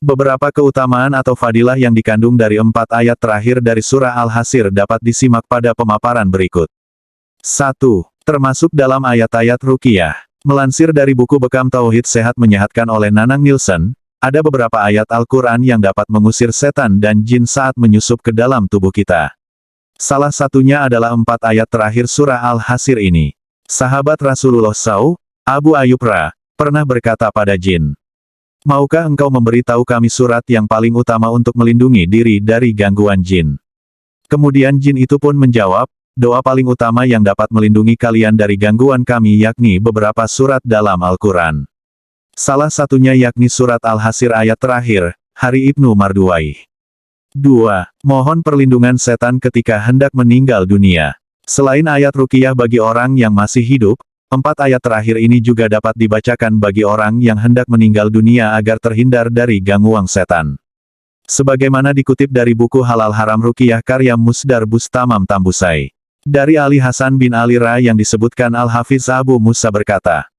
Beberapa keutamaan atau fadilah yang dikandung dari 4 ayat terakhir dari surah Al-Hasr dapat disimak pada pemaparan berikut. 1. Termasuk dalam ayat-ayat Ruqyah. Melansir dari buku Bekam Tauhid Sehat Menyehatkan oleh Nanang Nielsen, ada beberapa ayat Al-Quran yang dapat mengusir setan dan jin saat menyusup ke dalam tubuh kita. Salah satunya adalah 4 ayat terakhir surah Al-Hasr ini. Sahabat Rasulullah SAW, Abu Ayyub pernah berkata pada jin, "Maukah engkau memberitahu kami surat yang paling utama untuk melindungi diri dari gangguan jin?" Kemudian jin itu pun menjawab, "Doa paling utama yang dapat melindungi kalian dari gangguan kami yakni beberapa surat dalam Al-Quran. Salah satunya yakni surat Al-Hasr ayat terakhir, Hari Ibnu Marduwai." 2. Mohon perlindungan setan ketika hendak meninggal dunia. Selain ayat Ruqyah bagi orang yang masih hidup, 4 ayat terakhir ini juga dapat dibacakan bagi orang yang hendak meninggal dunia agar terhindar dari gangguan setan. Sebagaimana dikutip dari buku Halal Haram Ruqyah karya Musdar Bustamam Tambusai. Dari Ali Hasan bin Ali yang disebutkan Al-Hafiz Abu Musa berkata,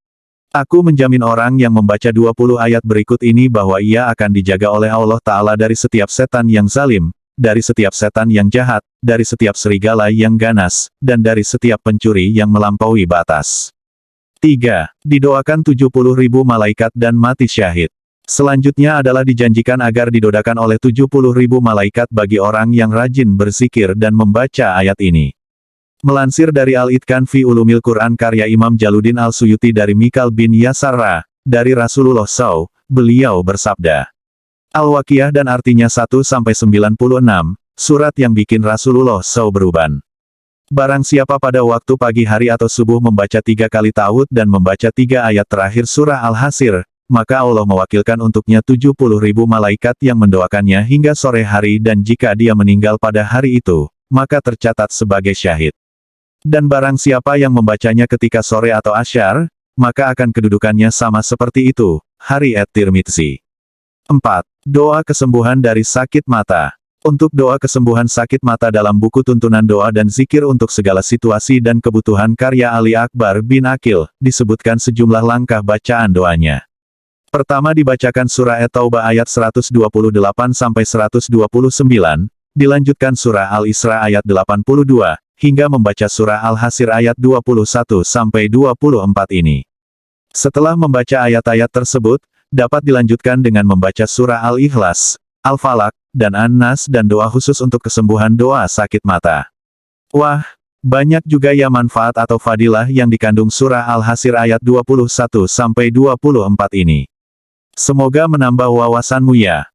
"Aku menjamin orang yang membaca 20 ayat berikut ini bahwa ia akan dijaga oleh Allah Ta'ala dari setiap setan yang zalim, dari setiap setan yang jahat, dari setiap serigala yang ganas, dan dari setiap pencuri yang melampaui batas." 3. Didoakan 70.000 malaikat dan mati syahid. Selanjutnya adalah dijanjikan agar didoakan oleh 70.000 malaikat bagi orang yang rajin berzikir dan membaca ayat ini. Melansir dari Al-Itqan fi Ulumil Quran karya Imam Jaluddin Al-Suyuti dari Mikal bin Yasar dari Rasulullah SAW, beliau bersabda, Al-Waqiah dan artinya 1-96, surat yang bikin Rasulullah SAW beruban. Barang siapa pada waktu pagi hari atau subuh membaca 3 kali ta'awudz dan membaca 3 ayat terakhir surah Al-Hasr, maka Allah mewakilkan untuknya 70.000 malaikat yang mendoakannya hingga sore hari dan jika dia meninggal pada hari itu, maka tercatat sebagai syahid. Dan barang siapa yang membacanya ketika sore atau asyar, maka akan kedudukannya sama seperti itu. Hari At-Tirmidzi. 4. Doa kesembuhan dari sakit mata. Untuk doa kesembuhan sakit mata dalam buku tuntunan doa dan zikir untuk segala situasi dan kebutuhan karya Ali Akbar bin Akil, disebutkan sejumlah langkah bacaan doanya. Pertama dibacakan surah At-Taubah ayat 128-129, dilanjutkan surah Al-Isra ayat 82, hingga membaca surah Al-Hasr ayat 21-24 ini. Setelah membaca ayat-ayat tersebut, dapat dilanjutkan dengan membaca surah Al-Ikhlas, Al-Falaq, dan An-Nas dan doa khusus untuk kesembuhan doa sakit mata. Wah, banyak juga ya manfaat atau fadilah yang dikandung surah Al-Hasr ayat 21-24 ini. Semoga menambah wawasanmu ya.